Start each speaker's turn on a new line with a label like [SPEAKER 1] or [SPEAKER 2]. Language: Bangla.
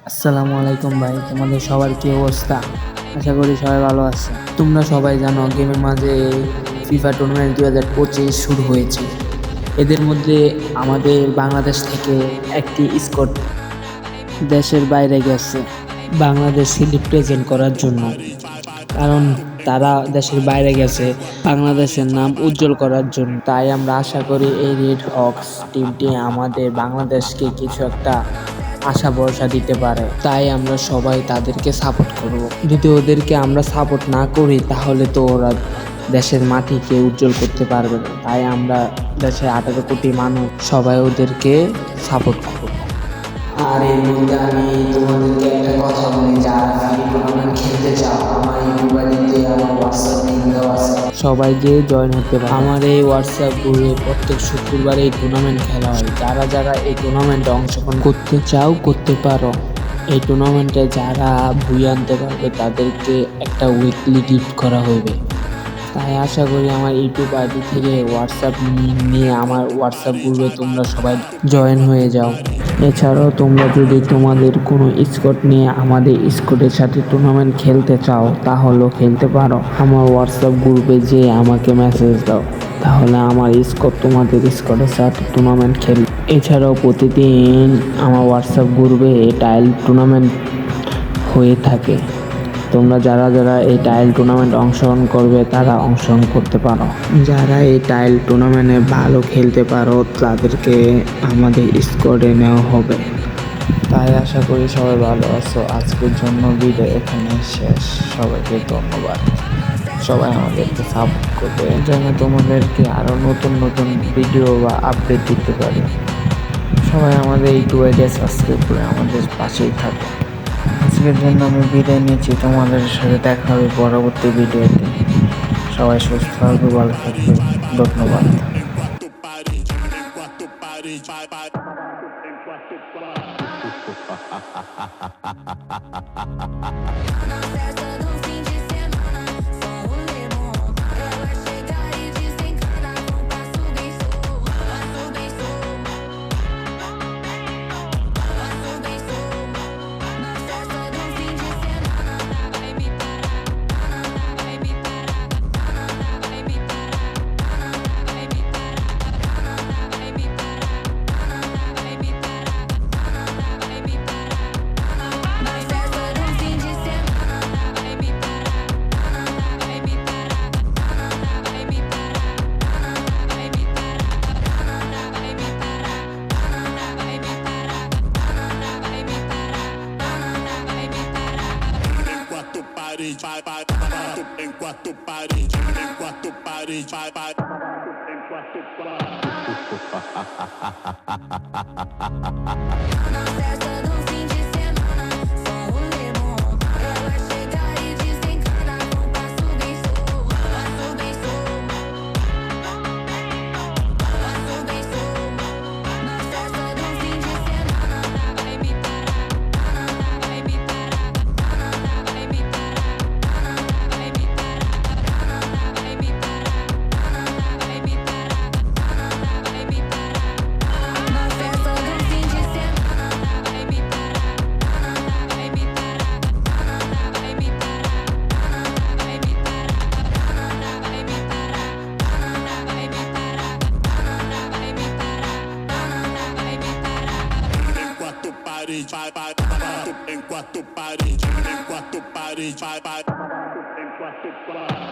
[SPEAKER 1] আসসালামু আলাইকুম ভাই, তোমাদের সবার কি অবস্থা? আশা করি সবাই ভালো আছে। তোমরা সবাই জানো গেমের মাঝে ফিফা টুর্নামেন্ট 2025 শুরু হয়েছে। এদের মধ্যে আমাদের বাংলাদেশ থেকে একটি স্কোয়াড দেশের বাইরে গেছে বাংলাদেশকে রিপ্রেজেন্ট করার জন্য। কারণ তারা দেশের বাইরে গেছে বাংলাদেশের নাম উজ্জ্বল করার জন্য। তাই আমরা আশা করি এই রেড হকস টিমটি আমাদের বাংলাদেশকে কিছু একটা আশা ভরসা দিতে পারে। তাই আমরা সবাই তাদেরকে সাপোর্ট করব। যদি ওদেরকে আমরা সাপোর্ট না করি তাহলে তো ওরা দেশের মাটিকে উজ্জ্বল করতে পারবে না। তাই আমরা দেশের 18 কোটি মানুষ সবাই ওদেরকে সাপোর্ট করব। আর এর মধ্যে আমি তোমাদেরকে একটা কথা বলি, যারা ফ্রি টুর্নামেন্ট খেলতে চাও আমার এই মোবাইলেতে আমার হোয়াটসঅ্যাপ লিংক দেওয়া আছে, সবাই যে জয়েন হতে পারে। আমার এই হোয়াটসঅ্যাপ গ্রুপে প্রত্যেক শুক্রবার এই টুর্নামেন্ট খেলা হয়। যারা যারা এই টুর্নামেন্টে অংশগ্রহণ করতে চাও করতে পারো। এই টুর্নামেন্টে যারা ভুইয়ে আনতে পারবে তাদেরকে একটা উইকলি গিফট করা হবে। তাই আশা করি আমার ইউটিউব আইডি থেকে হোয়াটসঅ্যাপ লিংক নিয়ে আমার হোয়াটসঅ্যাপ গ্রুপে তোমরা সবাই জয়েন হয়ে যাও। এছাড়াও তোমরা যদি তোমাদের কোনো স্কোয়াড নিয়ে আমাদের স্কোয়াডের সাথে টুর্নামেন্ট খেলতে চাও তাহলেও খেলতে পারো। আমার হোয়াটসঅ্যাপ গ্রুপে যেয়ে আমাকে মেসেজ দাও, তাহলে আমার স্কোয়াড তোমাদের স্কোয়াডের সাথে টুর্নামেন্ট খেল। এছাড়াও প্রতিদিন আমার হোয়াটসঅ্যাপ গ্রুপে টাইল টুর্নামেন্ট হয়ে থাকে। তোমরা যারা যারা এই টাইল টুর্নামেন্টে অংশগ্রহণ করবে তারা অংশগ্রহণ করতে পারো। যারা এই টাইল টুর্নামেন্টে ভালো খেলতে পারো তাদেরকে আমাদের স্কোয়াডে নেওয়া হবে। তাই আশা করি সবাই ভালো আছো। আজকের জন্য ভিডিও এখানে শেষ। সবাইকে ধন্যবাদ। সবাই আমাদেরকে সাপোর্ট করবে যেন তোমাদেরকে আরও নতুন নতুন ভিডিও বা আপডেট দিতে পারি। সবাই আমাদের ইউটিউবে সাবস্ক্রাইব করে আমাদের পাশেই থাকো। আজকের জন্য আমি বিদায় নিচ্ছি। তোমাদের সাথে দেখা হবে পরবর্তী ভিডিওতে। সবাই সুস্থ থাকবে, ভালো থাকবে। ধন্যবাদ।
[SPEAKER 2] Em quatro paredes, em quatro paredes, em quatro em quatro paredes, em quatro paredes, em quatro paredes.